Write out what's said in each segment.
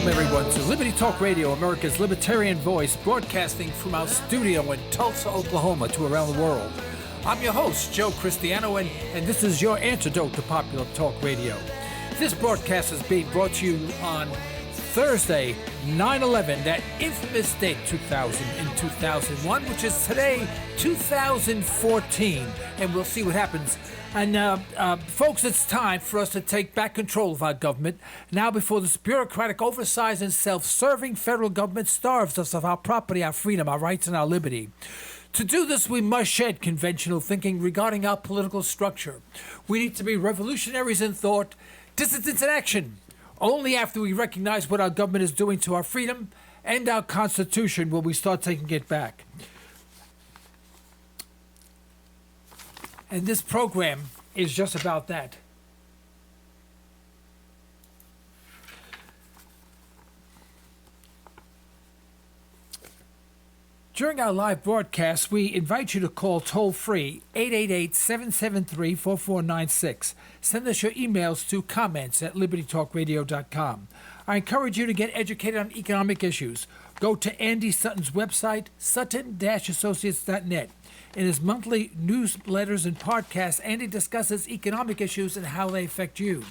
Welcome, everyone, to Liberty Talk Radio, America's libertarian voice, broadcasting from our studio in Tulsa, Oklahoma, to around the world. I'm your host, Joe Cristiano, and this is your antidote to popular talk radio. This broadcast is being brought to you on Thursday, 9/11, that infamous date 2000 and 2001, which is today, 2014, and we'll see what happens. And folks, it's time for us to take back control of our government now before this bureaucratic, oversized, and self-serving federal government starves us of our property, our freedom, our rights, and our liberty. To do this, we must shed conventional thinking regarding our political structure. We need to be revolutionaries in thought, dissidents in action. Only after we recognize what our government is doing to our freedom and our Constitution will we start taking it back. And this program is just about that. During our live broadcast, we invite you to call toll-free 888-773-4496. Send us your emails to comments@libertytalkradio.com. I encourage you to get educated on economic issues. Go to Andy Sutton's website, sutton-associates.net. In his monthly newsletters and podcasts, Andy discusses economic issues and how they affect you.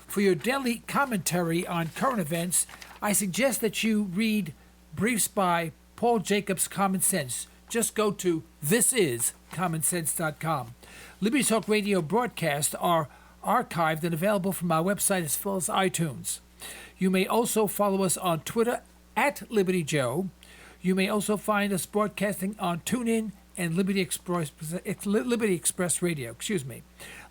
For your daily commentary on current events, I suggest that you read briefs by Paul Jacobs' Common Sense. Just go to thisiscommonsense.com. Liberty Talk Radio broadcasts are archived and available from our website as well as iTunes. You may also follow us on Twitter @LibertyJoe. You may also find us broadcasting on TuneIn and Liberty Express Radio.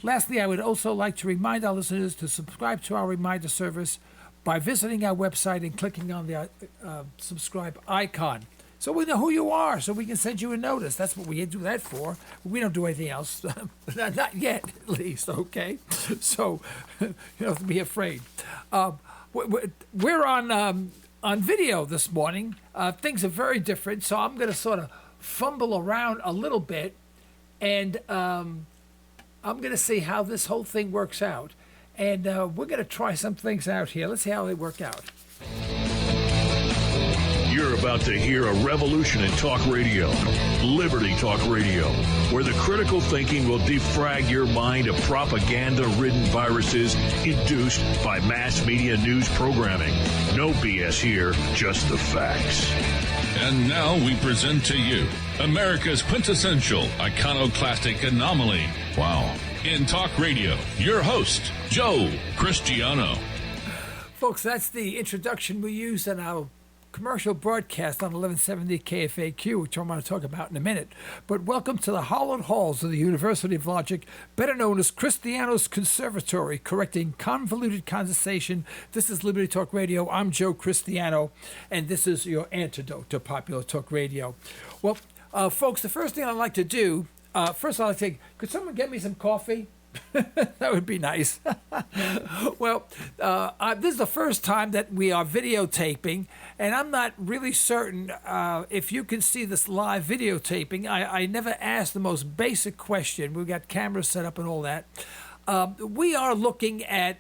Lastly, I would also like to remind our listeners to subscribe to our reminder service by visiting our website and clicking on the subscribe icon, so we know who you are, so we can send you a notice. That's what we do that for. We don't do anything else, not yet, at least. Okay, so you don't have to be afraid. We're on video this morning. Things are very different, so I'm going to sort of fumble around a little bit, and I'm going to see how this whole thing works out. And we're going to try some things out here. Let's see how they work out. You're about to hear a revolution in talk radio, Liberty Talk Radio, where the critical thinking will defrag your mind of propaganda-ridden viruses induced by mass media news programming. No BS here, just the facts. And now we present to you America's quintessential iconoclastic anomaly. Wow. In talk radio, your host, Joe Cristiano. Folks, that's the introduction we used in our commercial broadcast on 1170 KFAQ, which I'm going to talk about in a minute. But welcome to the hallowed halls of the University of Logic, better known as Cristiano's Conservatory, correcting convoluted condensation. This is Liberty Talk Radio. I'm Joe Cristiano, and this is your antidote to popular talk radio. Well, folks, the first thing I'd like to do, first I'd like to say, could someone get me some coffee? That would be nice. Well, this is the first time that we are videotaping, and I'm not really certain if you can see this live videotaping. I never asked the most basic question. We've got cameras set up and all that. We are looking at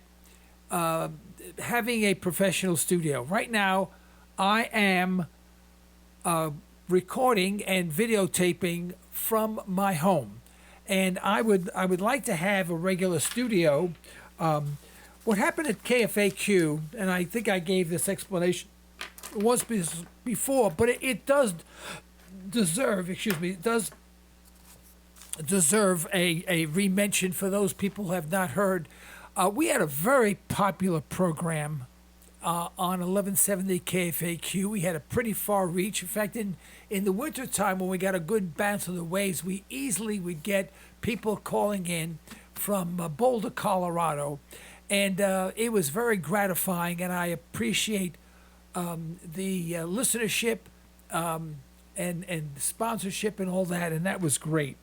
having a professional studio. Right now, I am recording and videotaping from my home. And I would like to have a regular studio. What happened at KFAQ, and I think I gave this explanation once before, but it does deserve, it does deserve a re-mention for those people who have not heard. We had a very popular program on 1170 KFAQ. We had a pretty far reach. In fact, in the wintertime, when we got a good bounce of the waves, we easily would get people calling in from Boulder, Colorado. And it was very gratifying, and I appreciate the listenership and sponsorship and all that, and that was great.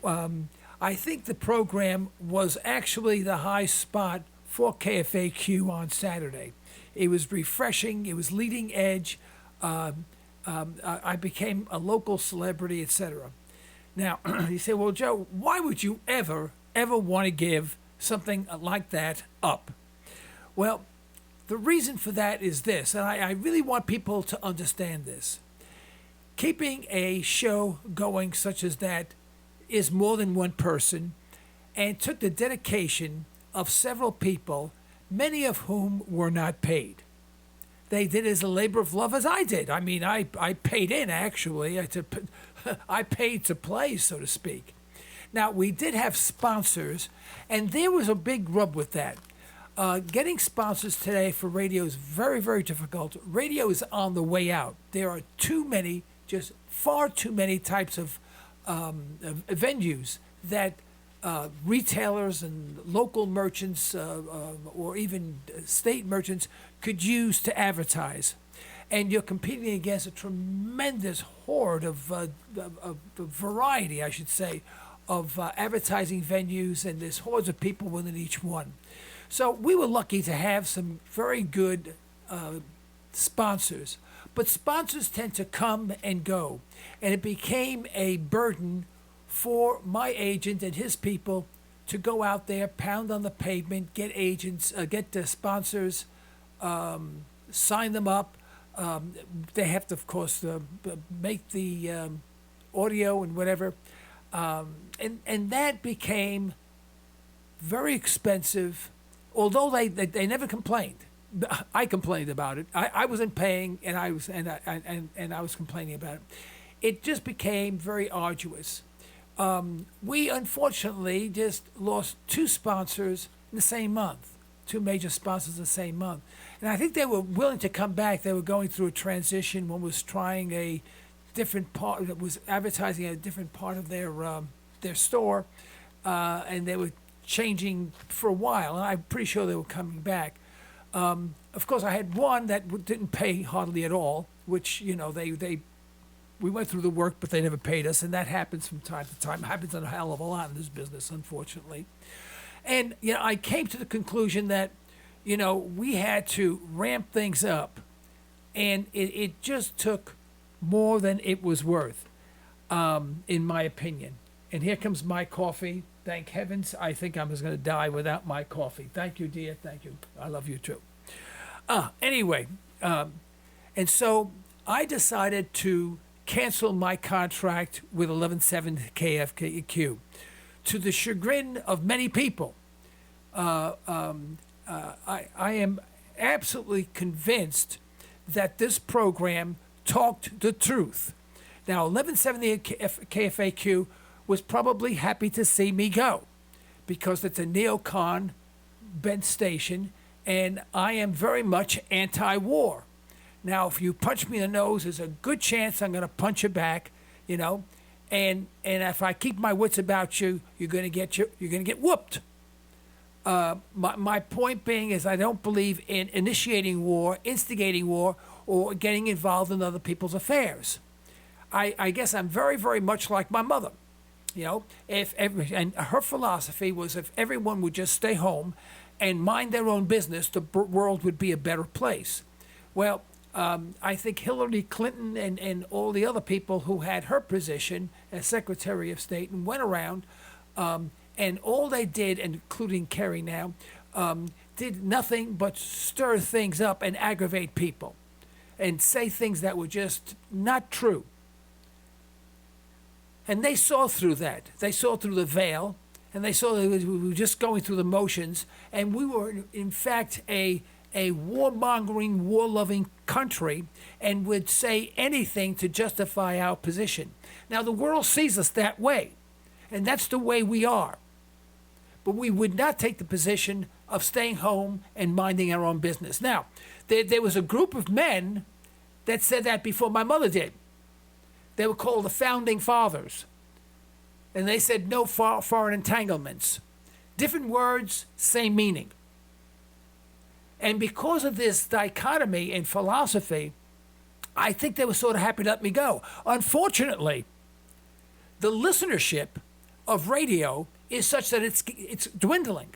I think the program was actually the high spot for KFAQ on Saturday. It was refreshing. It was leading edge. I became a local celebrity, etc. Now, you say, well, Joe, why would you ever want to give something like that up? Well, The reason for that is this, and I really want people to understand this. Keeping a show going such as that is more than one person and took the dedication of several people, many of whom were not paid. They did as a labor of love as I did. I mean, I paid in, actually. I paid to play, so to speak. Now, we did have sponsors, and there was a big rub with that. Getting sponsors today for radio is very, very difficult. Radio is on the way out. There are too many, just far too many types of venues that retailers and local merchants or even state merchants could use to advertise. And you're competing against a tremendous horde of variety, I should say, of advertising venues, and there's hordes of people within each one. So we were lucky to have some very good sponsors. But sponsors tend to come and go, and it became a burden for my agent and his people to go out there, pound on the pavement, get agents, get the sponsors, sign them up. They have to, of course, make the audio and whatever. And that became very expensive, although they never complained. I complained about it. I wasn't paying, and I was complaining about it. It just became very arduous. We unfortunately just lost two sponsors in the same month, two major sponsors in the same month. And I think they were willing to come back. They were going through a transition. One was trying a different part, that was advertising a different part of their store, and they were changing for a while. And I'm pretty sure they were coming back. Of course, I had one that didn't pay hardly at all, which, you know, we went through the work, but they never paid us, and that happens from time to time. It happens a hell of a lot in this business, unfortunately. And, you know, I came to the conclusion that, you know, we had to ramp things up, and it just took more than it was worth, in my opinion. And here comes my coffee. Thank heavens. I think I was going to die without my coffee. Thank you, dear. Thank you. I love you, too. Anyway, and so I decided to cancel my contract with 1170 KFKQ to the chagrin of many people. I am absolutely convinced that this program talked the truth. Now, 1170 KFAQ was probably happy to see me go because it's a neocon bent station, and I am very much anti-war. Now, if you punch me in the nose, there's a good chance I'm going to punch you back, you know, and if I keep my wits about you, you're going to get whooped. My point being is I don't believe in initiating war, instigating war, or getting involved in other people's affairs. I guess I'm very, very much like my mother. You know, and her philosophy was if everyone would just stay home and mind their own business, the world would be a better place. Well, I think Hillary Clinton and all the other people who had her position as Secretary of State and went around, and all they did, including Kerry now, did nothing but stir things up and aggravate people and say things that were just not true. And they saw through that. They saw through the veil, and they saw that we were just going through the motions, and we were, in fact, a warmongering, war-loving country, and would say anything to justify our position. Now, the world sees us that way, and that's the way we are. But we would not take the position of staying home and minding our own business. Now, there was a group of men that said that before my mother did. They were called the Founding Fathers. And they said no foreign entanglements. Different words, same meaning. And because of this dichotomy in philosophy, I think they were sort of happy to let me go. Unfortunately, the listenership of radio is such that it's dwindling.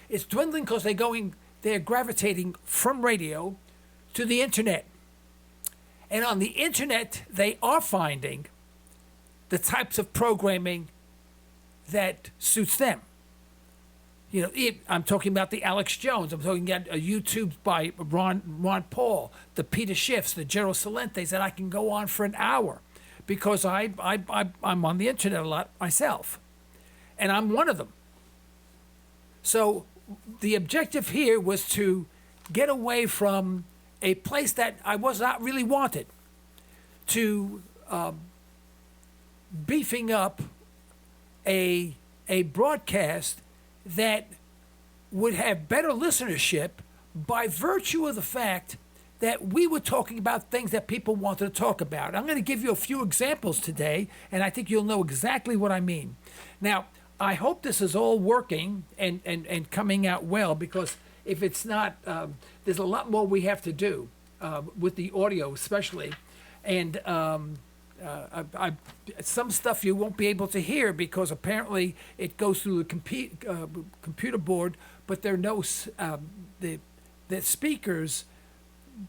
It's dwindling because they're gravitating from radio to the internet. And on the internet, they are finding the types of programming that suits them. I'm talking about the Alex Jones. I'm talking about YouTube by Ron Paul, the Peter Schiffs, the Gerald Salentes, and I can go on for an hour because I'm on the internet a lot myself, and I'm one of them. So the objective here was to get away from a place that I was not really wanted, to beefing up a broadcast that would have better listenership by virtue of the fact that we were talking about things that people wanted to talk about. I'm going to give you a few examples today, and I think you'll know exactly what I mean. Now, I hope this is all working and coming out well, because if it's not, there's a lot more we have to do with the audio especially. And some stuff you won't be able to hear because apparently it goes through the computer board, but there are no the speakers.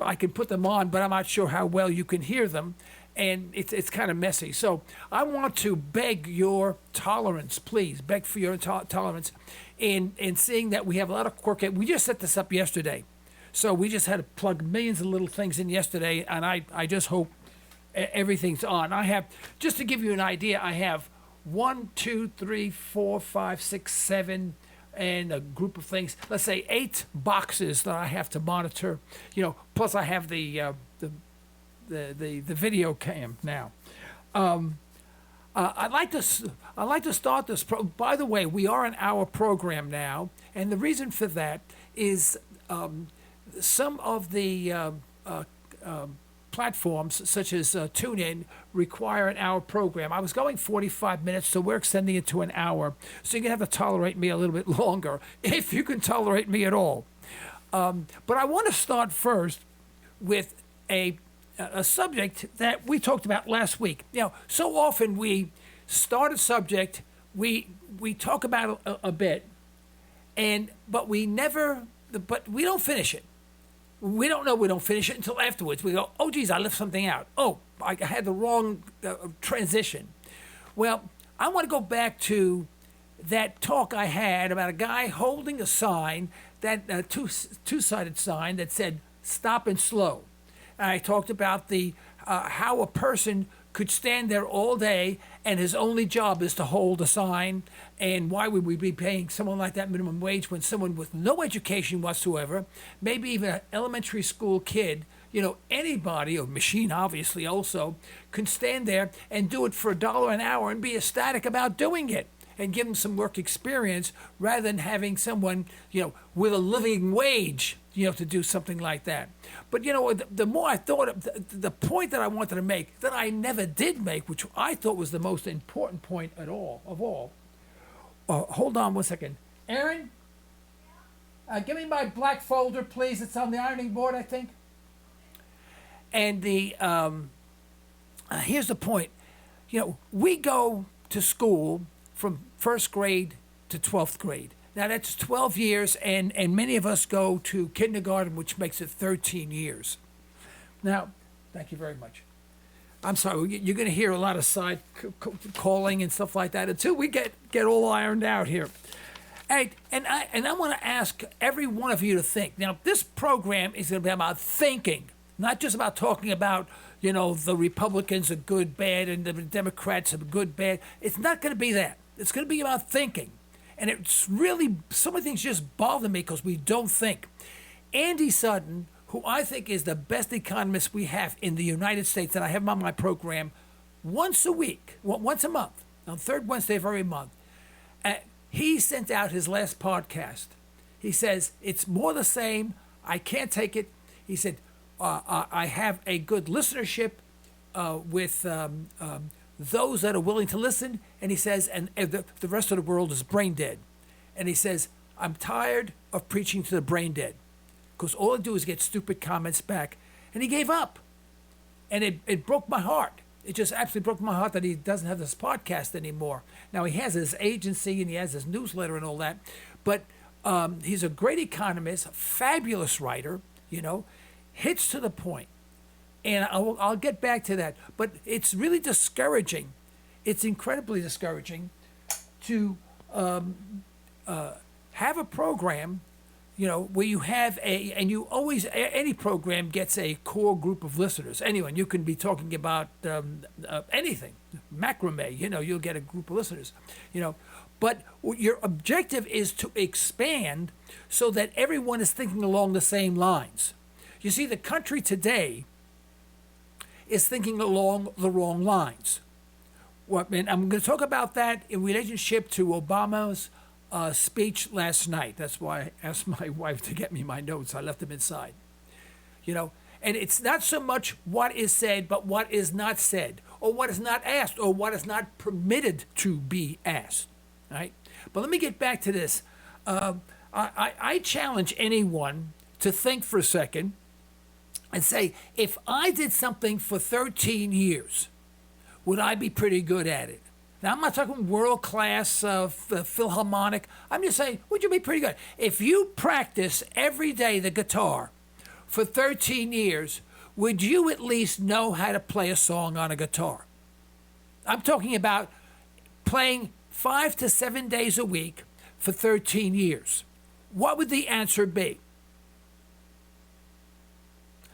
I can put them on, but I'm not sure how well you can hear them, and it's kind of messy. So I want to beg your tolerance, please, beg for your tolerance, in seeing that we have a lot of quirk. We just set this up yesterday, so we just had to plug millions of little things in yesterday, and I just hope everything's on. I have, just to give you an idea, I have 1, 2, 3, 4, 5, 6, 7, and a group of things. Let's say 8 boxes that I have to monitor. Plus I have the video cam now. I'd like to start this. By the way, we are an hour program now, and the reason for that is some of the platforms, such as TuneIn, require an hour program. I was going 45 minutes, so we're extending it to an hour. So you're going to have to tolerate me a little bit longer, if you can tolerate me at all. But I want to start first with a subject that we talked about last week. So often we start a subject, we talk about it a bit, but we don't finish it. We don't know we don't finish it until afterwards. We go, oh, geez, I left something out. Oh, I had the wrong transition. Well, I want to go back to that talk I had about a guy holding a sign, that two-sided sign that said, stop and slow. And I talked about how a person could stand there all day and his only job is to hold a sign, and why would we be paying someone like that minimum wage when someone with no education whatsoever, maybe even an elementary school kid, anybody, or machine obviously also, can stand there and do it for $1 an hour and be ecstatic about doing it and give them some work experience rather than having someone, with a living wage, to do something like that. But, the more I thought of the point that I wanted to make, that I never did make, which I thought was the most important point of all. Hold on one second. Aaron, give me my black folder, please. It's on the ironing board, I think. And here's the point. We go to school from first grade to 12th grade. Now, that's 12 years, and many of us go to kindergarten, which makes it 13 years. Now, thank you very much. I'm sorry, you're going to hear a lot of side calling and stuff like that until we get all ironed out here. And I want to ask every one of you to think. Now, this program is going to be about thinking, not just about talking about, the Republicans are good, bad, and the Democrats are good, bad. It's not going to be that. It's going to be about thinking. And it's really, some of the things just bother me because we don't think. Andy Sutton, who I think is the best economist we have in the United States, and I have him on my program once a month, on third Wednesday of every month, he sent out his last podcast. He says, it's more the same. I can't take it. He said, I have a good listenership with those that are willing to listen, and he says, and the rest of the world is brain dead. And he says, I'm tired of preaching to the brain dead, because all I do is get stupid comments back. And he gave up. And it broke my heart. It just absolutely broke my heart that he doesn't have this podcast anymore. Now, he has his agency and he has his newsletter and all that, but he's a great economist, fabulous writer, hits to the point. And I'll get back to that. But it's really discouraging. It's incredibly discouraging to have a program, where you have and you always, any program gets a core group of listeners. Anyone, you can be talking about anything, macrame, you'll get a group of listeners, But your objective is to expand so that everyone is thinking along the same lines. You see, the country today is thinking along the wrong lines. And I'm going to talk about that in relationship to Obama's speech last night. That's why I asked my wife to get me my notes. I left them inside. And it's not so much what is said, but what is not said, or what is not asked, or what is not permitted to be asked. Right? But let me get back to this. I challenge anyone to think for a second and say, if I did something for 13 years, would I be pretty good at it? Now, I'm not talking world-class philharmonic. I'm just saying, would you be pretty good? If you practice every day the guitar for 13 years, would you at least know how to play a song on a guitar? I'm talking about playing 5 to 7 days a week for 13 years. What would the answer be?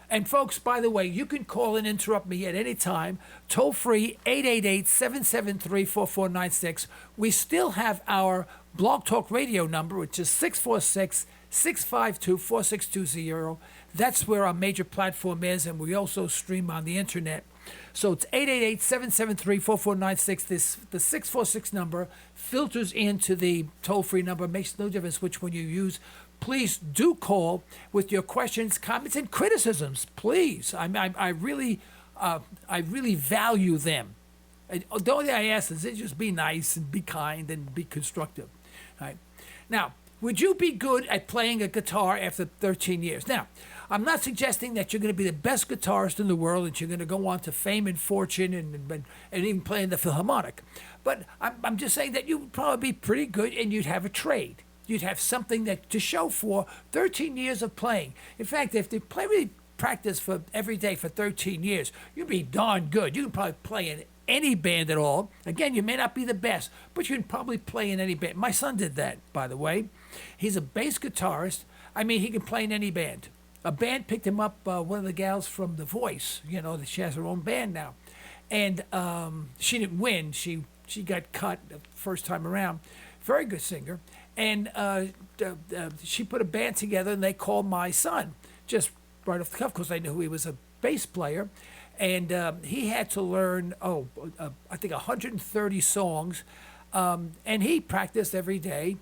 And folks, by the way, you can call and interrupt me at any time. Toll free, 888-773-4496. We still have our Blog Talk Radio number, which is 646-652-4620. That's where our major platform is, and we also stream on the internet. So it's 888-773-4496. The 646 number filters into the toll-free number. Makes no difference which one you use. Please do call with your questions, comments, and criticisms. Please, I really value them. And the only thing I ask is just be nice and be kind and be constructive. All right. Now, would you be good at playing a guitar after 13 years? Now, I'm not suggesting that you're going to be the best guitarist in the world, and you're going to go on to fame and fortune and even play in the Philharmonic. But I'm just saying that you would probably be pretty good, and you'd have a trade. You'd have something that to show for 13 years of playing. In fact, if they really practice for every day for 13 years, you'd be darn good. You can probably play in any band at all. Again, you may not be the best, but you can probably play in any band. My son did that, by the way. He's a bass guitarist. I mean, he can play in any band. A band picked him up, one of the gals from The Voice, she has her own band now. And she didn't win. She got cut the first time around. Very good singer. And she put a band together, and they called my son, just right off the cuff, because they knew he was a bass player. And he had to learn, I think 130 songs. And he practiced every day,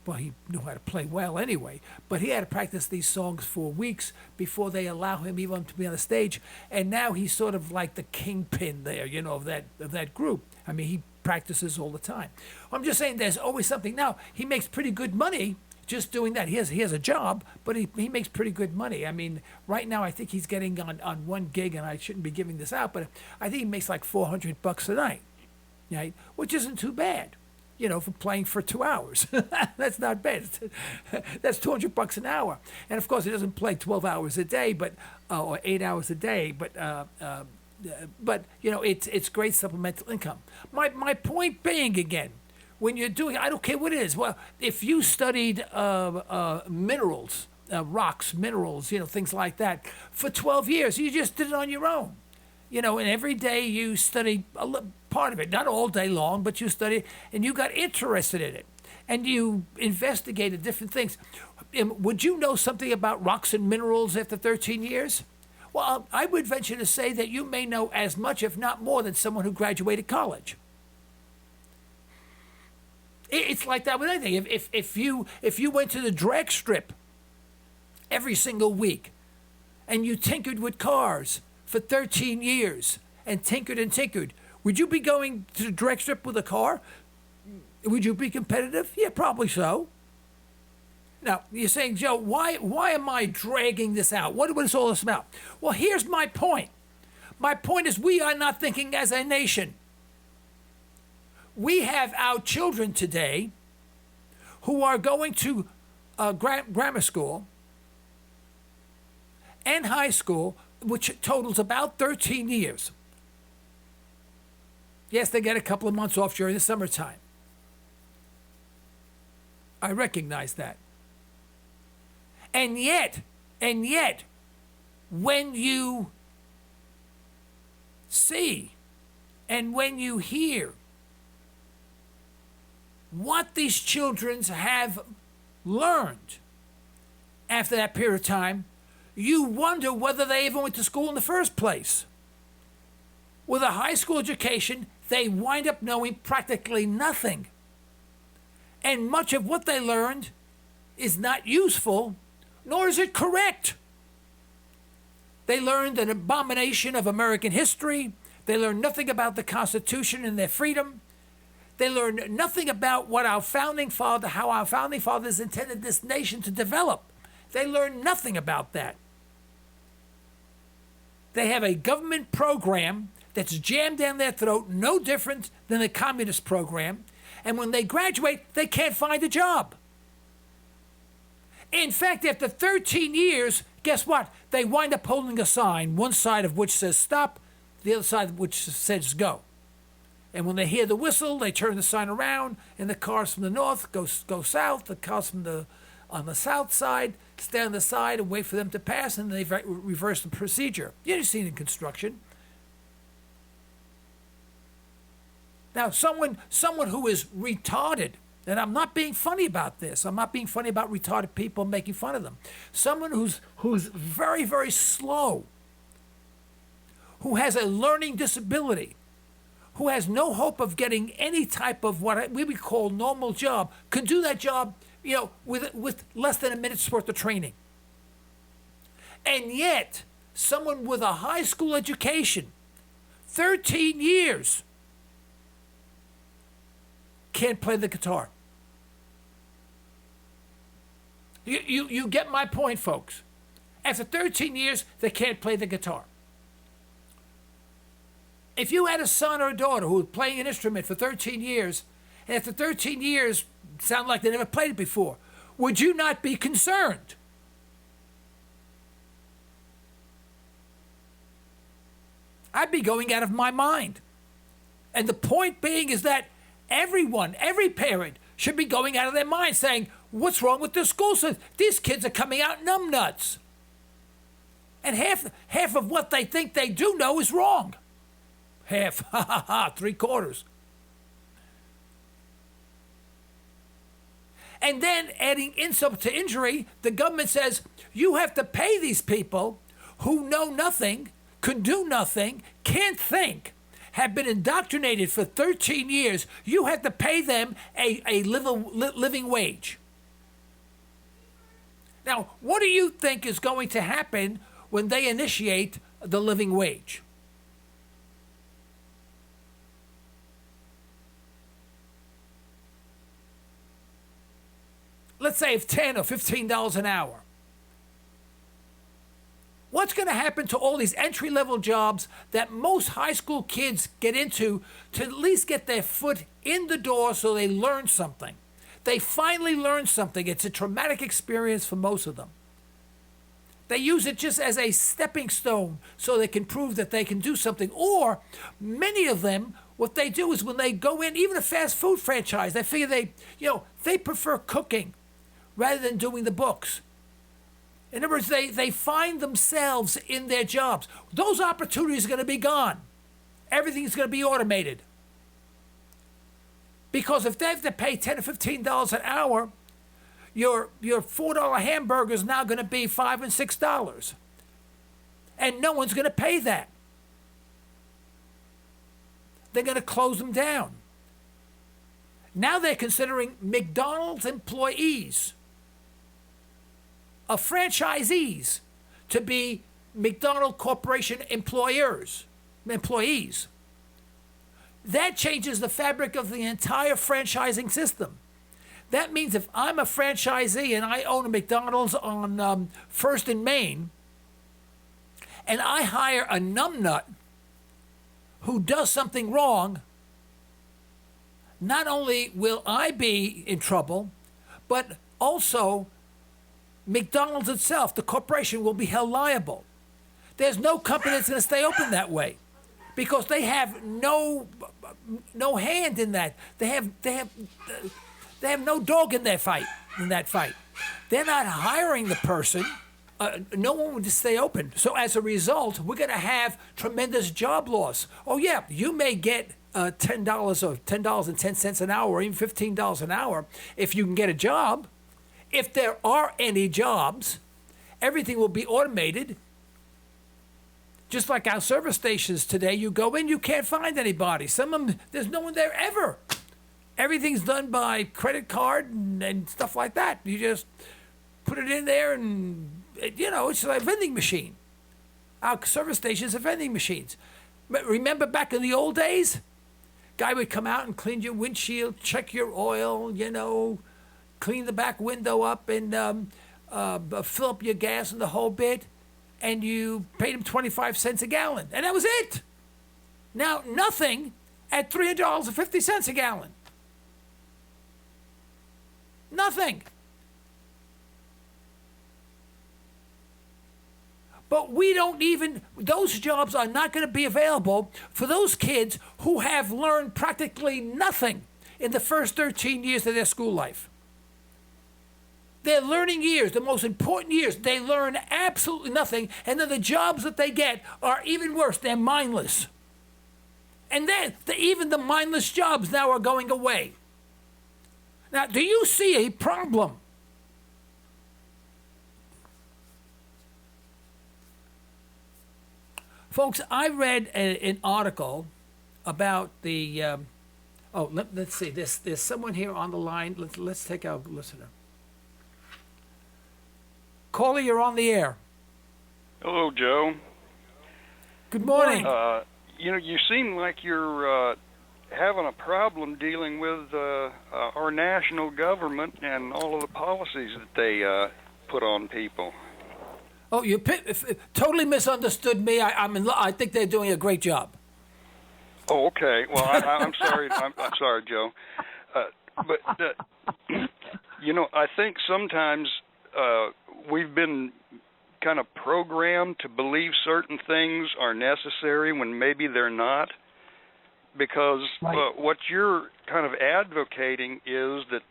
well, he knew how to play well anyway, but he had to practice these songs for weeks before they allow him even to be on the stage. And now he's sort of like the kingpin there, of that group. I mean, he practices all the time. I'm just saying there's always something. Now, he makes pretty good money just doing that. He has a job, but he makes pretty good money. I mean, right now I think he's getting on one gig, and I shouldn't be giving this out, but I think he makes like $400 a night, right? Which isn't too bad, for playing for 2 hours. That's not bad. That's $200 an hour. And of course, he doesn't play 12 hours a day, but or 8 hours a day, but it's great supplemental income. My point being, again, when you're doing, I don't care what it is. Well, if you studied minerals, rocks, minerals, things like that, for 12 years, you just did it on your own. And every day you studied part of it, not all day long, but you studied, and you got interested in it, and you investigated different things. Would you know something about rocks and minerals after 13 years? Well, I would venture to say that you may know as much, if not more, than someone who graduated college. It's like that with anything. If you went to the drag strip every single week, and you tinkered with cars for 13 years and tinkered, would you be going to the drag strip with a car? Would you be competitive? Yeah, probably so. Now, you're saying, Joe, why am I dragging this out? What is all this about? Well, here's my point. My point is we are not thinking as a nation. We have our children today who are going to grammar school and high school, which totals about 13 years. Yes, they get a couple of months off during the summertime. I recognize that. And yet, when you see and when you hear what these children have learned after that period of time, you wonder whether they even went to school in the first place. With a high school education, they wind up knowing practically nothing. And much of what they learned is not useful, nor is it correct. They learned an abomination of American history. They learned nothing about the Constitution and their freedom. They learned nothing about what how our founding fathers intended this nation to develop. They learned nothing about that. They have a government program that's jammed down their throat, no different than the communist program. And when they graduate, they can't find a job. In fact, after 13 years, guess what? They wind up holding a sign, one side of which says stop, the other side of which says go. And when they hear the whistle, they turn the sign around, and the cars from the north go south, the cars on the south side stay on the side and wait for them to pass, and they reverse the procedure. You've seen it in construction. Now, someone who is retarded, and I'm not being funny about this. I'm not being funny about retarded people and making fun of them. Someone who's very, very slow, who has a learning disability, who has no hope of getting any type of what we would call normal job, can do that job, with less than a minute's worth of training. And yet, someone with a high school education, 13 years, can't play the guitar. You get my point, folks. After 13 years, they can't play the guitar. If you had a son or a daughter who was playing an instrument for 13 years, and after 13 years sound like they never played it before, would you not be concerned? I'd be going out of my mind. And the point being is that everyone, every parent should be going out of their mind saying, what's wrong with this school system? These kids are coming out numbnuts. And half of what they think they do know is wrong. Half, 3/4. And then adding insult to injury, the government says, you have to pay these people who know nothing, can do nothing, can't think, have been indoctrinated for 13 years. You have to pay them a living wage. Now, what do you think is going to happen when they initiate the living wage? Let's say it's $10 or $15 an hour. What's going to happen to all these entry-level jobs that most high school kids get into to at least get their foot in the door so they learn something? They finally learn something. It's a traumatic experience for most of them. They use it just as a stepping stone so they can prove that they can do something. Or many of them, what they do is when they go in, even a fast food franchise, they figure they prefer cooking rather than doing the books. In other words, they find themselves in their jobs. Those opportunities are going to be gone. Everything's going to be automated. Because if they have to pay $10 or $15 an hour, your $4 hamburger is now going to be $5 and $6. And no one's going to pay that. They're going to close them down. Now they're considering McDonald's employees of franchisees to be McDonald Corporation employees. That changes the fabric of the entire franchising system. That means if I'm a franchisee and I own a McDonald's on First and Main, and I hire a numbnut who does something wrong, not only will I be in trouble, but also McDonald's itself, the corporation, will be held liable. There's no company that's going to stay open that way because they have no hand in that. They They have no dog in that fight. They're not hiring the person. No one would stay open. So as a result, we're going to have tremendous job loss. Oh yeah, you may get $10 or $10.10 an hour, or even $15 an hour if you can get a job. If there are any jobs, everything will be automated. Just like our service stations today, you go in, you can't find anybody. Some of them, there's no one there ever. Everything's done by credit card and stuff like that. You just put it in there and, it's like a vending machine. Our service stations are vending machines. Remember back in the old days? Guy would come out and clean your windshield, check your oil, clean the back window up and fill up your gas and the whole bit. And you paid him 25 cents a gallon. And that was it. Now, nothing at $3.50 a gallon. Nothing. But those jobs are not going to be available for those kids who have learned practically nothing in the first 13 years of their school life. Their learning years, the most important years, they learn absolutely nothing, and then the jobs that they get are even worse. They're mindless. And then even the mindless jobs now are going away. Now, do you see a problem? Folks, I read an article about the... let's see. There's someone here on the line. Let's take our listener. Caller, you're on the air. Hello, Joe. Good morning. You seem like you're having a problem dealing with our national government and all of the policies that they put on people. Oh, you totally misunderstood me. I think they're doing a great job. Oh, okay. Well, I'm sorry. I'm sorry, Joe. But I think sometimes we've been kind of programmed to believe certain things are necessary when maybe they're not, because what you're kind of advocating is that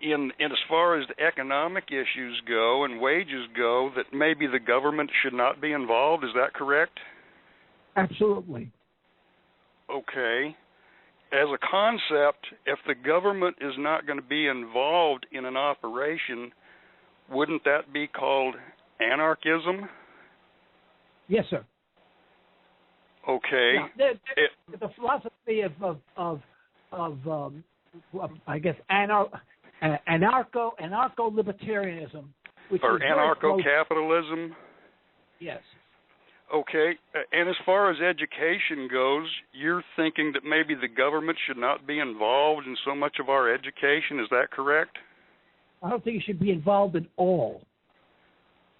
in as far as the economic issues go and wages go, that maybe the government should not be involved. Is that correct? Absolutely. Okay. As a concept, if the government is not going to be involved in an operation, wouldn't that be called anarchism? Yes, sir. Okay. Now, the philosophy of I guess anarcho-libertarianism, which or is anarcho-capitalism. Yes. Okay, and as far as education goes, you're thinking that maybe the government should not be involved in so much of our education. Is that correct? I don't think it should be involved in all.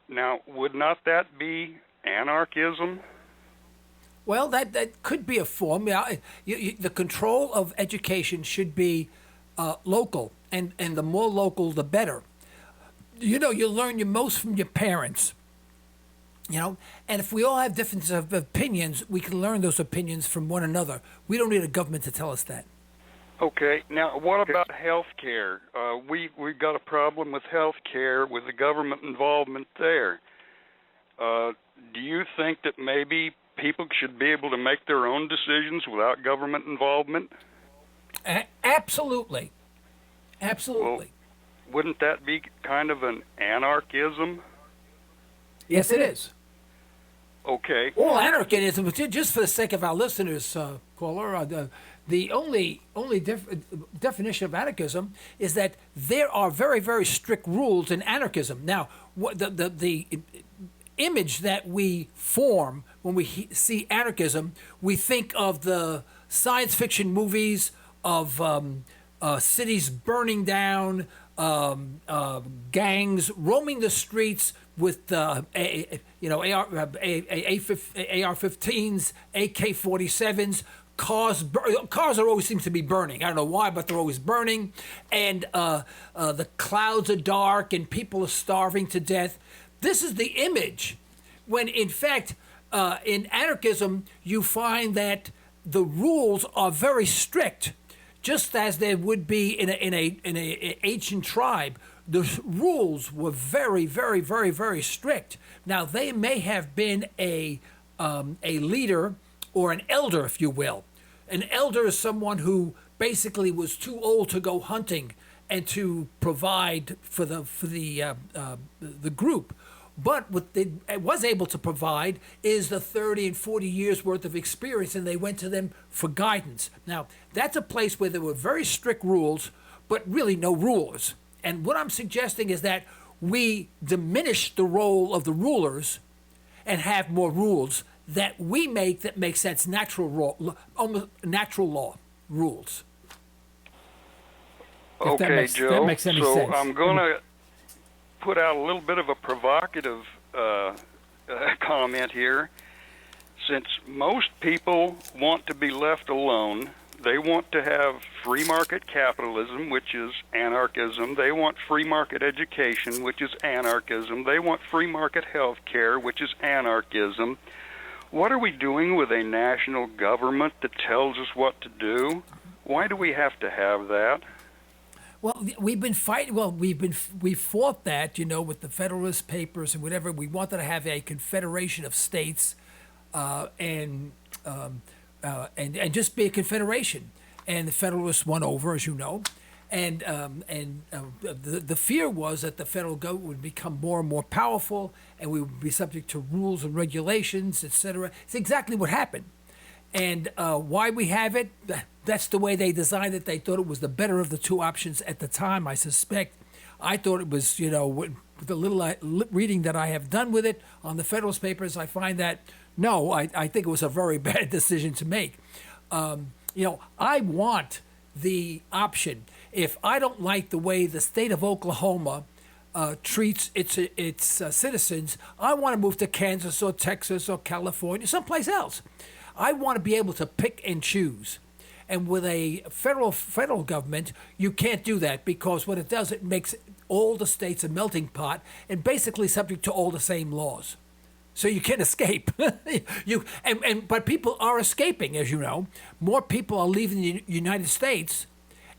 Now, would not that be anarchism? Well, that could be a form. The control of education should be local, and the more local, the better. You learn your most from your parents. And if we all have differences of opinions, we can learn those opinions from one another. We don't need a government to tell us that. Okay. Now, what about health care? We've got a problem with health care, with the government involvement there. Do you think that maybe people should be able to make their own decisions without government involvement? Absolutely. Absolutely. Well, wouldn't that be kind of an anarchism? Yes, it is. Okay. All anarchism, just for the sake of our listeners, caller, the only definition of anarchism is that there are very, very strict rules in anarchism. Now, the image that we form when we see anarchism, we think of the science fiction movies of cities burning down, gangs roaming the streets with AR-15s, AK-47s. Cars always seem to be burning. I don't know why, but they're always burning. And the clouds are dark and people are starving to death. This is the image when, in fact, in anarchism, you find that the rules are very strict. just as there would be in a ancient tribe, the rules were very, very, very, very strict. Now they may have been a leader or an elder, if you will. An elder is someone who basically was too old to go hunting and to provide for the group. But what they was able to provide is the 30 and 40 years worth of experience, and they went to them for guidance. Now, that's a place where there were very strict rules, but really no rulers. And what I'm suggesting is that we diminish the role of the rulers and have more rules that we make that make sense, almost natural law rules. Okay, Joe. That makes any so sense. I'm going to put out a little bit of a provocative comment here. Since most people want to be left alone, they want to have free market capitalism, which is anarchism. They want free market education, which is anarchism. They want free market health care, which is anarchism. What are we doing with a national government that tells us what to do? Why do we have to have that? Well, we've been fighting. Well, we fought that, with the Federalist Papers and whatever. We wanted to have a confederation of states, and just be a confederation. And the Federalists won over, as you know. And the fear was that the federal government would become more and more powerful, and we would be subject to rules and regulations, etc. It's exactly what happened. And why we have it, that's the way they designed it. They thought it was the better of the two options at the time, I suspect. I thought it was, with the little reading that I have done with it on the Federalist Papers, I find that, no, I think it was a very bad decision to make. I want the option. If I don't like the way the state of Oklahoma treats its citizens, I want to move to Kansas or Texas or California, someplace else. I want to be able to pick and choose. And with a federal government, you can't do that, because what it does, it makes all the states a melting pot and basically subject to all the same laws. So you can't escape. But people are escaping, as you know. More people are leaving the United States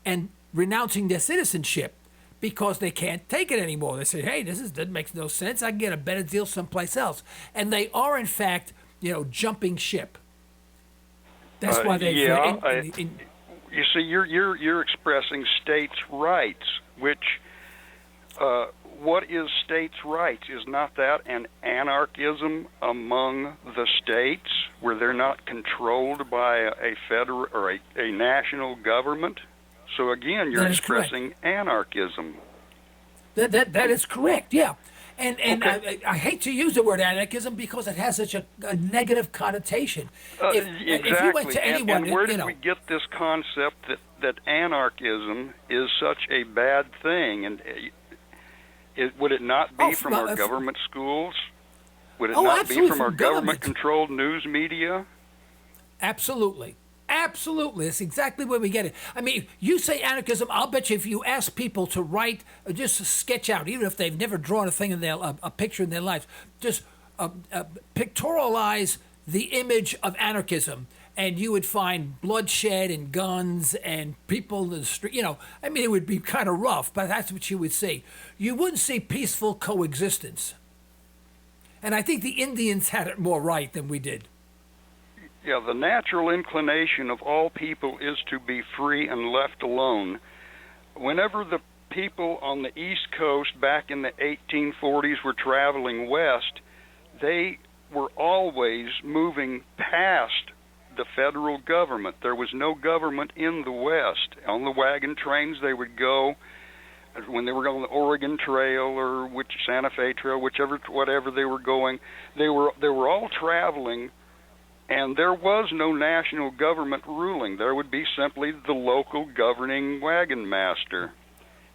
and renouncing their citizenship because they can't take it anymore. They say, hey, that makes no sense. I can get a better deal someplace else. And they are, in fact, jumping ship. That's why they. You see, you're expressing states' rights, which what is states' rights? Is not that an anarchism among the states, where they're not controlled by a federal or a national government? So again, you're expressing anarchism. That is correct. Yeah. And okay. I hate to use the word anarchism because it has such a negative connotation. Exactly. If you went to anyone, and where did we get this concept that anarchism is such a bad thing? And would it not be from our government schools? Would it not be from our government-controlled news media? Absolutely. Absolutely. That's exactly where we get it. I mean, you say anarchism, I'll bet you if you ask people to write, just sketch out, even if they've never drawn a thing in a picture in their lives, just pictorialize the image of anarchism, and you would find bloodshed and guns and people in the street. It would be kind of rough, but that's what you would see. You wouldn't see peaceful coexistence. And I think the Indians had it more right than we did. Yeah, the natural inclination of all people is to be free and left alone. Whenever the people on the East Coast back in the 1840s were traveling west, they were always moving past the federal government. There was no government in the West. On the wagon trains, they would go, when they were on the Oregon Trail or Santa Fe Trail, whatever they were going, they were all traveling. And there was no national government ruling. There would be simply the local governing wagon master.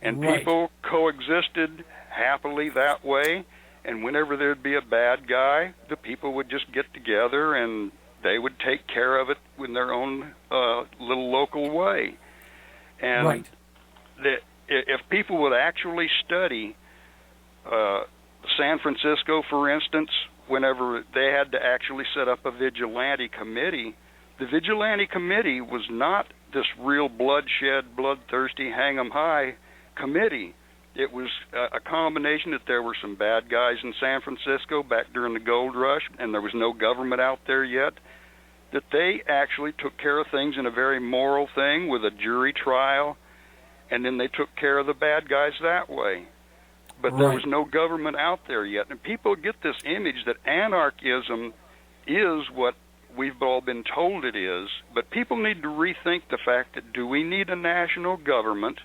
And right. People coexisted happily that way. And whenever there'd be a bad guy, the people would just get together and they would take care of it in their own little local way. And right. If people would actually study San Francisco, for instance, whenever they had to actually set up a vigilante committee The vigilante committee was not this real bloodshed, bloodthirsty, hang 'em high committee. It was a combination that there were some bad guys in San Francisco back during the gold rush, and there was no government out there yet, that they actually took care of things in a very moral thing with a jury trial, and then they took care of the bad guys that way. But there was no government out there yet. And people get this image that anarchism is what we've all been told it is, but people need to rethink the fact that, do we need a national government?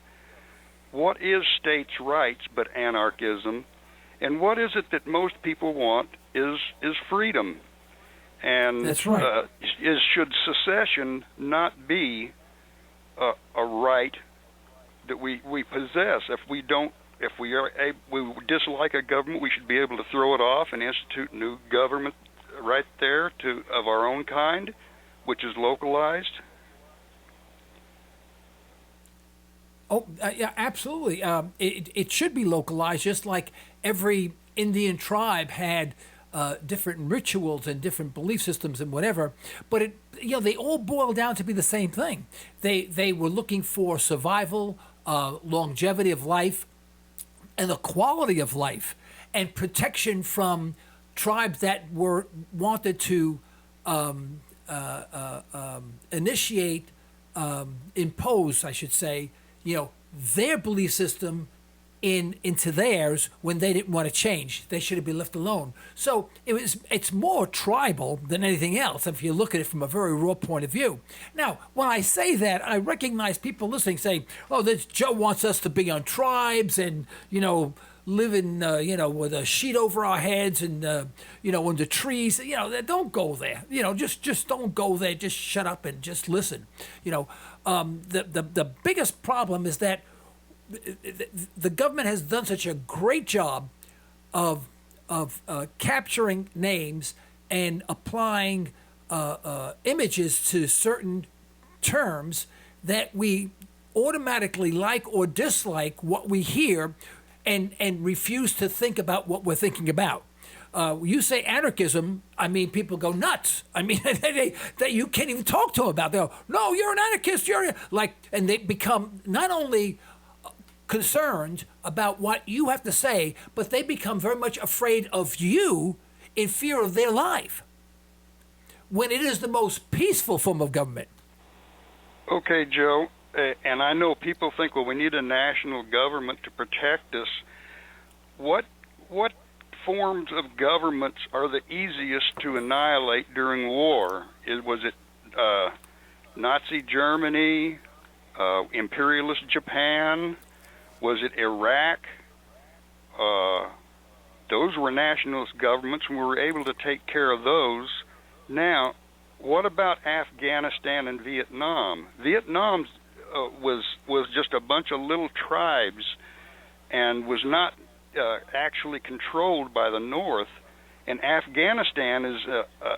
What is states' rights but anarchism? And what is it that most people want is freedom? And that's right. Should secession not be a right that we possess? If we dislike a government, we should be able to throw it off and institute new government right there of our own kind, which is localized. Oh, yeah, absolutely. It should be localized, just like every Indian tribe had different rituals and different belief systems and whatever. But they all boil down to be the same thing. They were looking for survival, longevity of life, and the quality of life, and protection from tribes that wanted to impose, I should say, their belief system into theirs when they didn't want to change. They should have been left alone. So it's more tribal than anything else if you look at it from a very raw point of view. Now, when I say that, I recognize people listening say, "Oh, this Joe wants us to be on tribes and live in with a sheet over our heads and under trees." Don't go there. Just don't go there. Just shut up and just listen. The biggest problem is that the government has done such a great job of capturing names and applying images to certain terms that we automatically like or dislike what we hear, and refuse to think about what we're thinking about. You say anarchism, people go nuts. They you can't even talk to them about it. They go, "No, you're an anarchist. And they become not only concerned about what you have to say, but they become very much afraid of you in fear of their life, when it is the most peaceful form of government." Okay, Joe. And I know people think, well, we need a national government to protect us. What forms of governments are the easiest to annihilate during war? Was it Nazi Germany, imperialist Japan? Was it Iraq? Those were nationalist governments, and we were able to take care of those. Now, what about Afghanistan and Vietnam? Vietnam was just a bunch of little tribes and was not actually controlled by the North. And Afghanistan is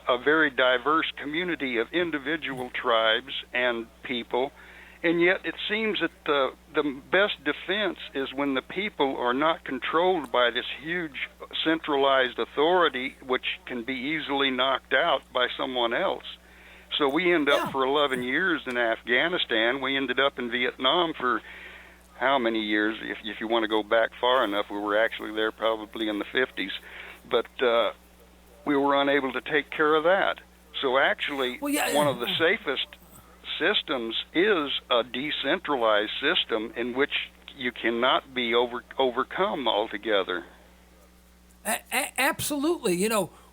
a very diverse community of individual tribes and people, and yet it seems that the best defense is when the people are not controlled by this huge centralized authority, which can be easily knocked out by someone else. So we end up for 11 years in Afghanistan. We ended up in Vietnam for how many years? If you want to go back far enough, we were actually there probably in the 50s. But we were unable to take care of that. So actually, one of the safest systems is a decentralized system in which you cannot be overcome altogether. Absolutely.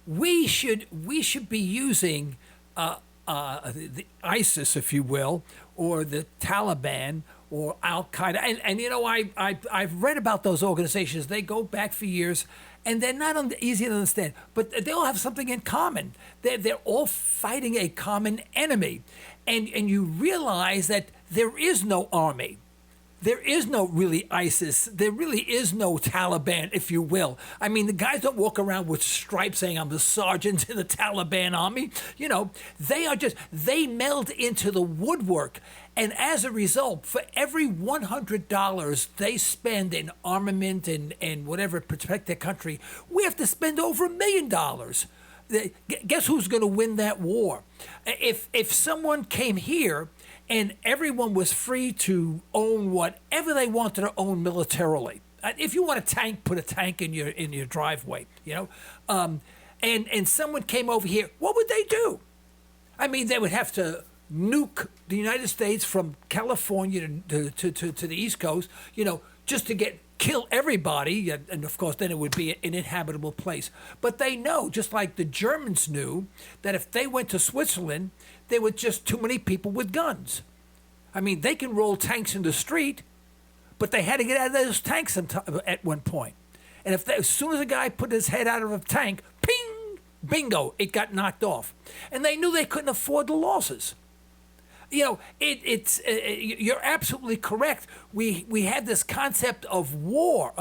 We should be using the ISIS, if you will, or the Taliban, or Al Qaeda, and I've read about those organizations. They go back for years, and they're not easy to understand, but they all have something in common. They're all fighting a common enemy, and you realize that there is no army. There is no really ISIS. There really is no Taliban, if you will. The guys don't walk around with stripes saying, "I'm the sergeant in the Taliban army." They meld into the woodwork. And as a result, for every $100 they spend in armament and whatever to protect their country, we have to spend over $1 million. guess who's going to win that war? If someone came here and everyone was free to own whatever they wanted to own militarily. If you want a tank, put a tank in your driveway, and someone came over here, what would they do? I mean, they would have to nuke the United States from California to the East Coast, just to kill everybody, and of course then it would be an inhabitable place. But they know, just like the Germans knew, that if they went to Switzerland, there were just too many people with guns. I mean, they can roll tanks in the street, but they had to get out of those tanks at one point. And as soon as a guy put his head out of a tank, ping, bingo, it got knocked off. And they knew they couldn't afford the losses. You're absolutely correct. We have this concept of war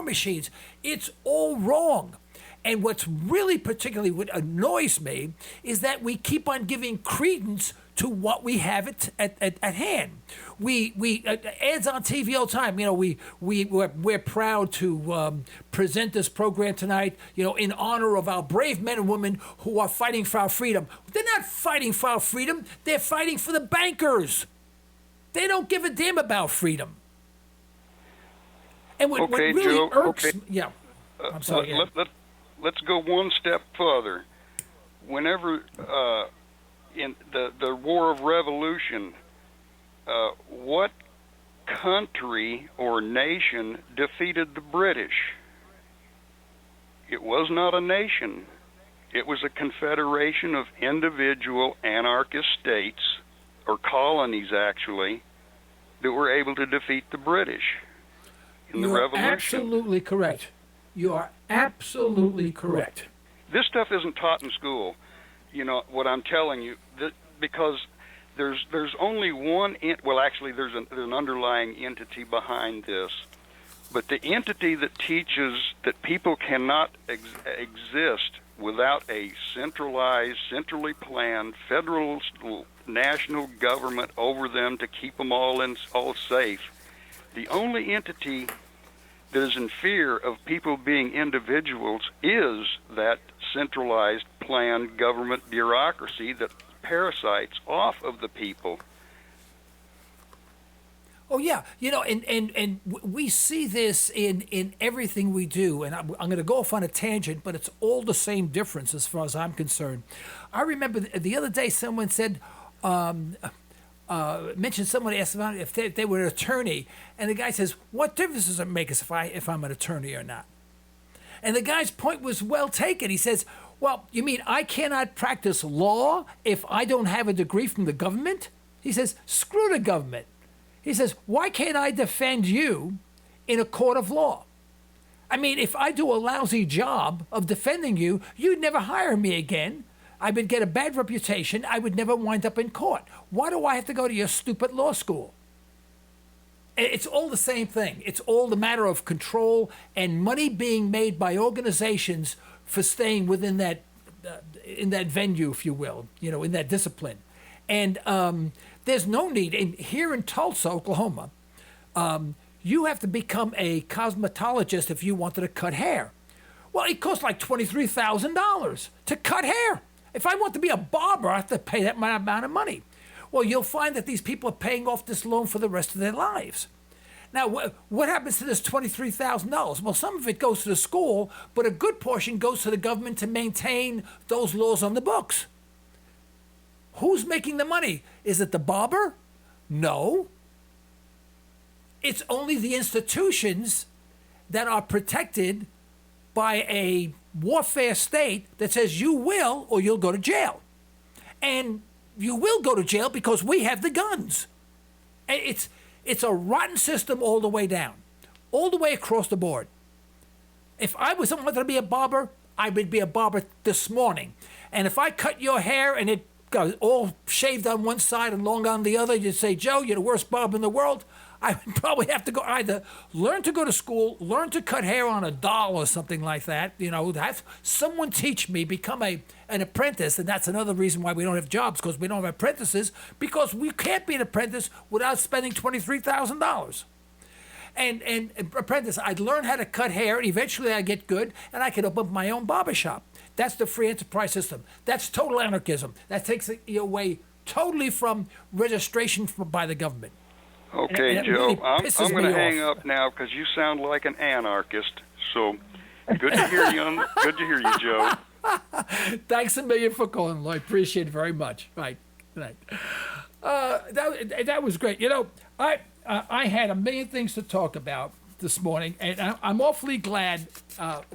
machines. It's all wrong. And what's really particularly what annoys me is that we keep on giving credence to what we have at hand. We ads on TV all the time. We're proud to present this program tonight, in honor of our brave men and women who are fighting for our freedom. They're not fighting for our freedom. They're fighting for the bankers. They don't give a damn about freedom. And what really Joe, irks, okay. Yeah, I'm sorry. Let's go one step further. Whenever in the War of Revolution, what country or nation defeated the British? It was not a nation. It was a confederation of individual anarchist states, or colonies actually, that were able to defeat the British in the Revolution. Absolutely correct. You are absolutely correct. This stuff isn't taught in school. What I'm telling you, because there's only one. Actually, there's an underlying entity behind this, but the entity that teaches that people cannot exist without a centrally planned federal national government over them to keep them all safe. The only entity that is in fear of people being individuals is that centralized planned government bureaucracy that parasites off of the people. Oh yeah, and we see this in everything we do. And I'm going to go off on a tangent, but it's all the same difference as far as I'm concerned. I remember the other day someone said, mentioned someone asked about if they were an attorney, and the guy says, "What difference does it make if I'm an attorney or not?" And the guy's point was well taken. He says, "Well, you mean I cannot practice law if I don't have a degree from the government?" He says, "Screw the government." He says, "Why can't I defend you in a court of law? I mean, if I do a lousy job of defending you, you'd never hire me again. I would get a bad reputation. I would never wind up in court. Why do I have to go to your stupid law school?" It's all the same thing. It's all the matter of control and money being made by organizations for staying within that in that venue, if you will, in that discipline. And there's no need. Here in Tulsa, Oklahoma, you have to become a cosmetologist if you wanted to cut hair. Well, it costs like $23,000 to cut hair. If I want to be a barber, I have to pay that amount of money. Well, you'll find that these people are paying off this loan for the rest of their lives. Now, what happens to this $23,000? Well, some of it goes to the school, but a good portion goes to the government to maintain those laws on the books. Who's making the money? Is it the barber? No. It's only the institutions that are protected by a warfare state that says you will or you'll go to jail. And you will go to jail because we have the guns. It's a rotten system all the way down, all the way across the board. If I was someone to be a barber, I would be a barber this morning. And if I cut your hair and it got all shaved on one side and long on the other, you'd say, "Joe, you're the worst barber in the world." I would probably have to go either learn to go to school, learn to cut hair on a doll or something like that. Have someone teach me, become an apprentice. And that's another reason why we don't have jobs, because we don't have apprentices, because we can't be an apprentice without spending $23,000. And apprentice, I'd learn how to cut hair, and eventually I'd get good, and I could open up my own barber shop. That's the free enterprise system. That's total anarchism. That takes you away totally from registration by the government. Okay, and Joe, really I'm going to hang off. up now because you sound like an anarchist. So good to hear you. Good to hear you, Joe. Thanks a million for calling, Lloyd. Appreciate it very much. Right. That was great. I had a million things to talk about this morning, and I'm awfully glad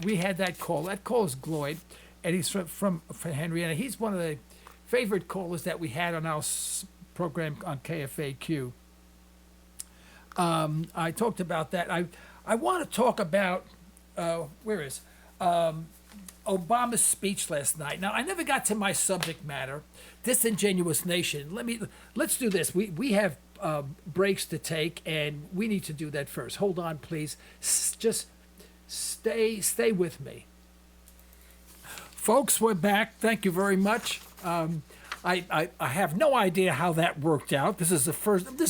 we had that call. That call is Gloyd, and he's from Henrietta. He's one of the favorite callers that we had on our program on KFAQ. I talked about that. I want to talk about Obama's speech last night. Now, I never got to my subject matter, disingenuous nation. Let's do this. We have breaks to take, and we need to do that first. Hold on, please. Just stay with me. Folks, we're back. Thank you very much. I have no idea how that worked out. This is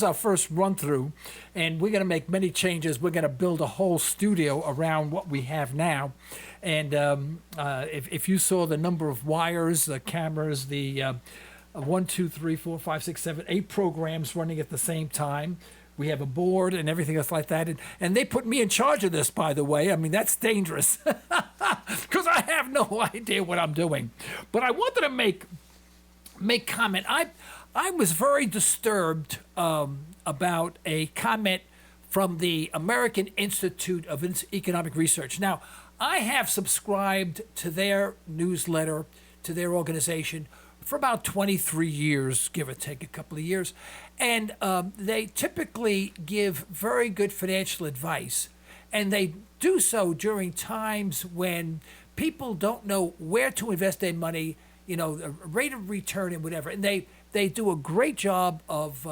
our first run through, and we're going to make many changes. We're going to build a whole studio around what we have now. And if you saw the number of wires, the cameras, the 1, 2, 3, 4, 5, 6, 7, 8 programs running at the same time. We have a board and everything else like that. And they put me in charge of this, by the way. I mean, that's dangerous because I have no idea what I'm doing. But I wanted to make comment. I was very disturbed about a comment from the American Institute of Economic Research. Now, I have subscribed to their newsletter, to their organization, for about 23 years, give or take a couple of years. And they typically give very good financial advice. And they do so during times when people don't know where to invest their money, the rate of return and whatever. And they do a great job of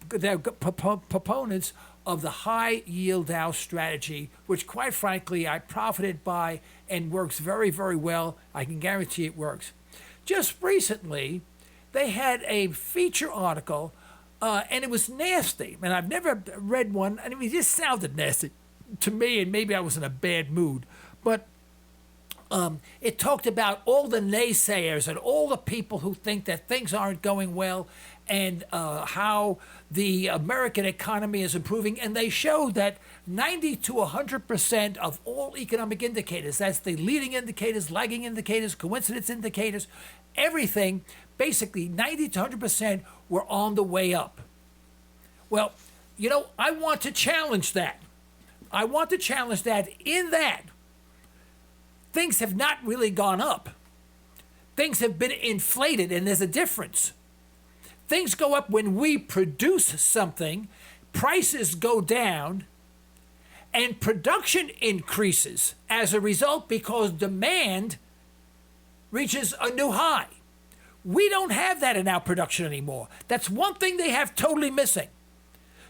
they're proponents of the high yield Dow strategy, which quite frankly I profited by and works very, very well. I can guarantee it works. Just recently, they had a feature article, and it was nasty. And I've never read one, and it just sounded nasty to me, and maybe I was in a bad mood. But it talked about all the naysayers and all the people who think that things aren't going well, and how the American economy is improving. And they showed that 90 to 100% of all economic indicators, that's the leading indicators, lagging indicators, coincidence indicators, everything, basically 90 to 100% were on the way up. Well, I want to challenge that. I want to challenge that in that things have not really gone up. Things have been inflated, and there's a difference. Things go up when we produce something, prices go down, and production increases as a result because demand reaches a new high. We don't have that in our production anymore. That's one thing they have totally missing.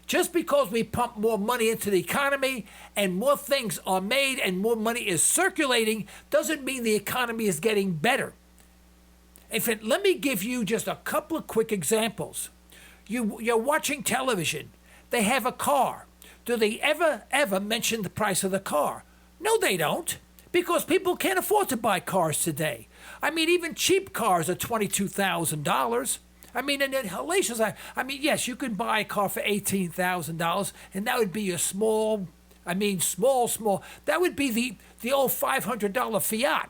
Just because we pump more money into the economy and more things are made and more money is circulating doesn't mean the economy is getting better. In fact, let me give you just a couple of quick examples. You're watching television. They have a car. Do they ever mention the price of the car? No, they don't, because people can't afford to buy cars today. I mean, even cheap cars are $22,000. I mean, and then hellacious. I mean, yes, you can buy a car for $18,000, and that would be a small. That would be the old $500 Fiat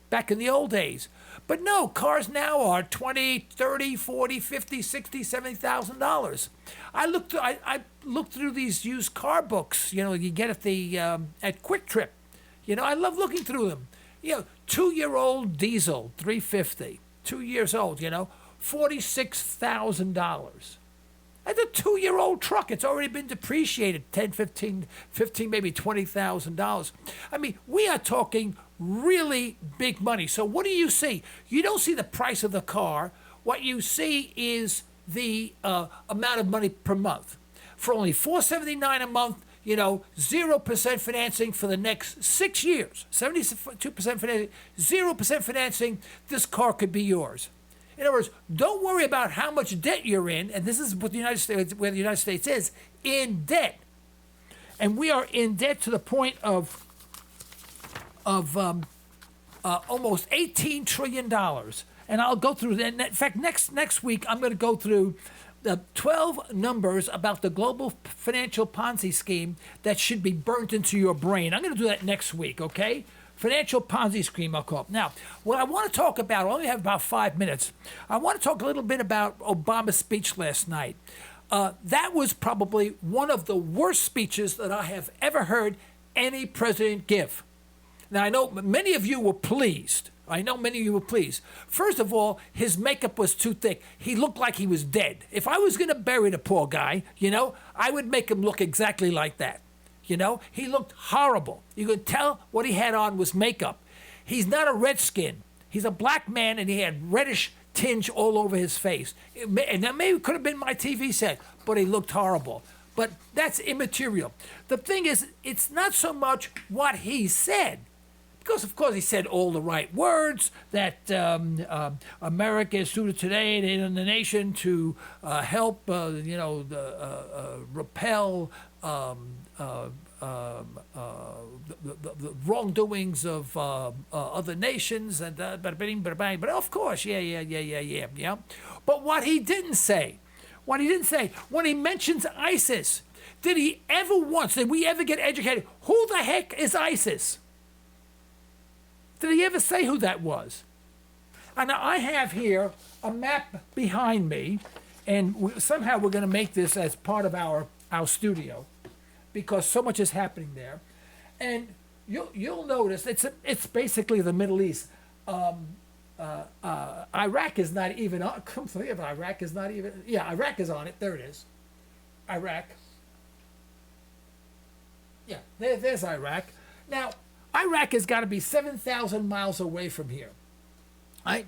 back in the old days. But no, cars now are $20,000, $30,000, $40,000, $50,000, $60,000, $70,000. I looked through these used car books. You get at Quick Trip. I love looking through them. 2-year-old diesel, $350. 2 years old. $46,000. That's a 2-year-old truck. It's already been depreciated, $10,000, $15,000, maybe $20,000. I mean, we are talking really big money. So what do you see? You don't see the price of the car. What you see is the amount of money per month. For only $479 a month, 0% financing for the next 6 years. 72% financing, 0% financing. This car could be yours. In other words, don't worry about how much debt you're in, and this is what where the United States is, in debt. And we are in debt to the point of of almost $18 trillion. And I'll go through that. In fact, next week, I'm going to go through the 12 numbers about the global financial Ponzi scheme that should be burnt into your brain. I'm going to do that next week, okay? Financial Ponzi scheme, I'll call it. Now, what I want to talk about, I only have about 5 minutes. I want to talk a little bit about Obama's speech last night. That was probably one of the worst speeches that I have ever heard any president give. Now, I know many of you were pleased. First of all, his makeup was too thick. He looked like he was dead. If I was going to bury the poor guy, I would make him look exactly like that. He looked horrible. You could tell what he had on was makeup. He's not a redskin. He's a black man, and he had reddish tinge all over his face. And that maybe could have been my TV set, but he looked horrible. But that's immaterial. The thing is, it's not so much what he said. Because, of course, he said all the right words, that America is suited today in the nation to help, repel the wrongdoings of other nations. But of course, yeah. But what he didn't say, when he mentions ISIS, did we ever get educated? Who the heck is ISIS? Did he ever say who that was? And I have here a map behind me, and somehow we're going to make this as part of our studio, because so much is happening there. And you'll notice it's basically the Middle East. Iraq is not even on. Come to think of it, Iraq is not even. Yeah, Iraq is on it. There it is. Iraq. Yeah, there's Iraq. Now, Iraq has got to be 7,000 miles away from here, right?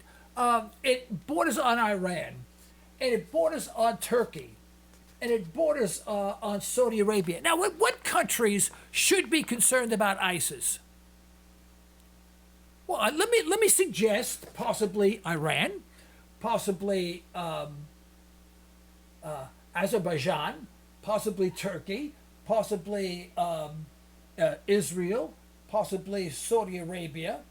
It borders on Iran, and it borders on Turkey, and it borders on Saudi Arabia. Now, what countries should be concerned about ISIS? Well, let me suggest possibly Iran, possibly Azerbaijan, possibly Turkey, possibly Israel, possibly Saudi Arabia,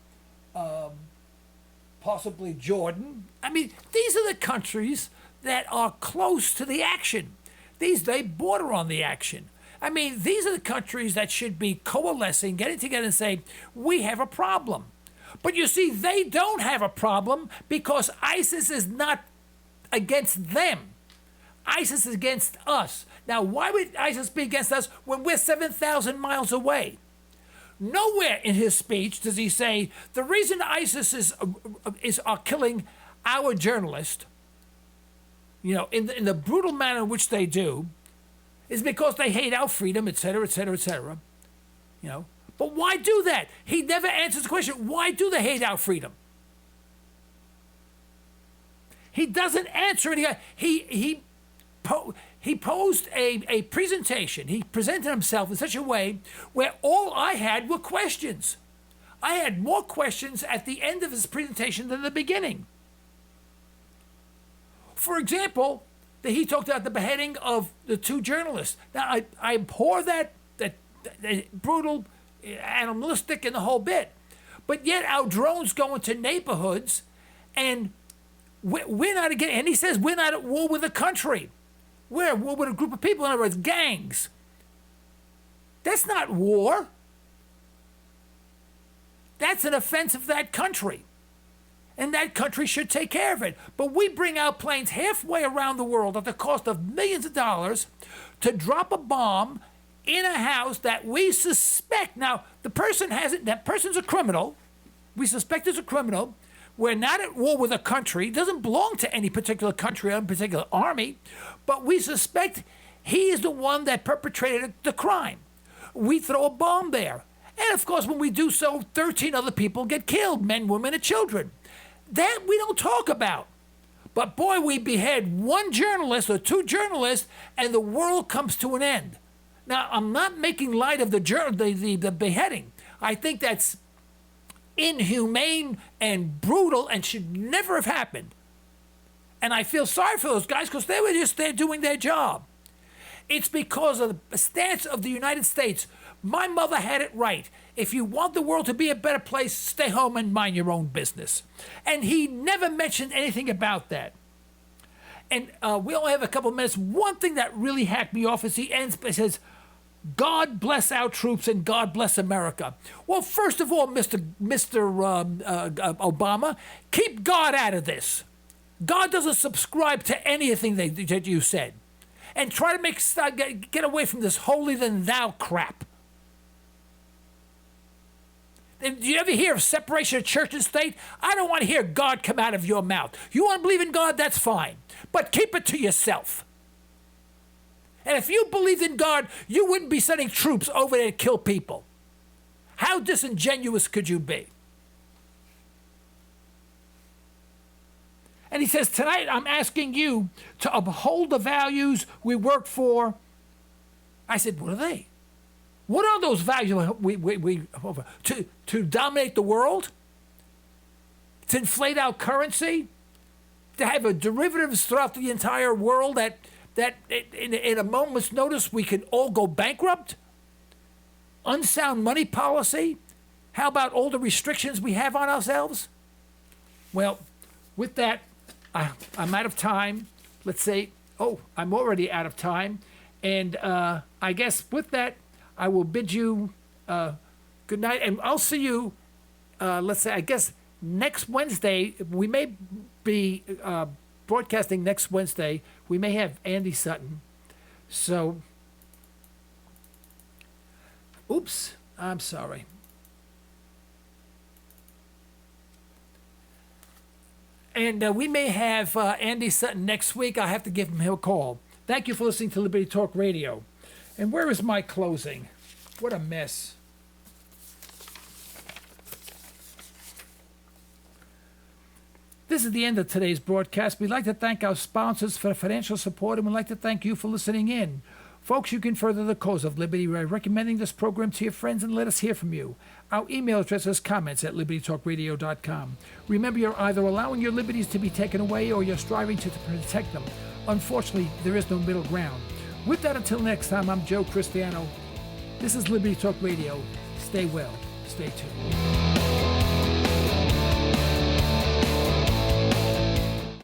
possibly Jordan. I mean, these are the countries that are close to the action. They border on the action. I mean, these are the countries that should be coalescing, getting together and saying, we have a problem. But you see, they don't have a problem because ISIS is not against them. ISIS is against us. Now, why would ISIS be against us when we're 7,000 miles away? Nowhere in his speech does he say the reason ISIS are killing our journalists, in the brutal manner in which they do, is because they hate our freedom, etc., etc., etc. But why do that? He never answers the question. Why do they hate our freedom? He doesn't answer it. He posed a presentation. He presented himself in such a way where all I had were questions. I had more questions at the end of his presentation than the beginning. For example, he talked about the beheading of the 2 journalists. Now, I abhor that brutal, animalistic, and the whole bit. But yet our drones go into neighborhoods, and we're not again. And he says we're not at war with a country. We're at war with a group of people. In other words, gangs. That's not war. That's an offense of that country. And that country should take care of it. But we bring out planes halfway around the world at the cost of millions of dollars to drop a bomb in a house that we suspect. Now, that person's a criminal. We suspect is a criminal. We're not at war with a country. It doesn't belong to any particular country or any particular army. But we suspect he is the one that perpetrated the crime. We throw a bomb there. And, of course, when we do so, 13 other people get killed, men, women, and children. That we don't talk about. But, boy, we behead 1 journalist or 2 journalists, and the world comes to an end. Now, I'm not making light of the beheading. I think that's inhumane and brutal and should never have happened. And I feel sorry for those guys because they were just there doing their job. It's because of the stance of the United States. My mother had it right. If you want the world to be a better place, stay home and mind your own business. And he never mentioned anything about that. And we only have a couple minutes. One thing that really hacked me off is he ends by says, God bless our troops and God bless America. Well, first of all, Mr. Obama, keep God out of this. God doesn't subscribe to anything that you said. And try to get away from this holier than thou crap. Do you ever hear of separation of church and state? I don't want to hear God come out of your mouth. You want to believe in God, that's fine. But keep it to yourself. And if you believed in God, you wouldn't be sending troops over there to kill people. How disingenuous could you be? And he says, tonight I'm asking you to uphold the values we work for. I said, what are they? What are those values to dominate the world? To inflate our currency? To have a derivatives throughout the entire world that in a moment's notice we can all go bankrupt? Unsound money policy? How about all the restrictions we have on ourselves? Well, with that, I'm out of time. Let's say, I'm already out of time. And I guess with that, I will bid you good night. And I'll see you, let's say, I guess next Wednesday. We may be broadcasting next Wednesday. We may have Andy Sutton. So, oops, I'm sorry. And we may have Andy Sutton next week. I'll have to give him a call. Thank you for listening to Liberty Talk Radio. And where is my closing? What a mess. This is the end of today's broadcast. We'd like to thank our sponsors for the financial support, and we'd like to thank you for listening in. Folks, you can further the cause of liberty by recommending this program to your friends and let us hear from you. Our email address is comments@libertytalkradio.com. Remember, you're either allowing your liberties to be taken away or you're striving to protect them. Unfortunately, there is no middle ground. With that, until next time, I'm Joe Cristiano. This is Liberty Talk Radio. Stay well. Stay tuned.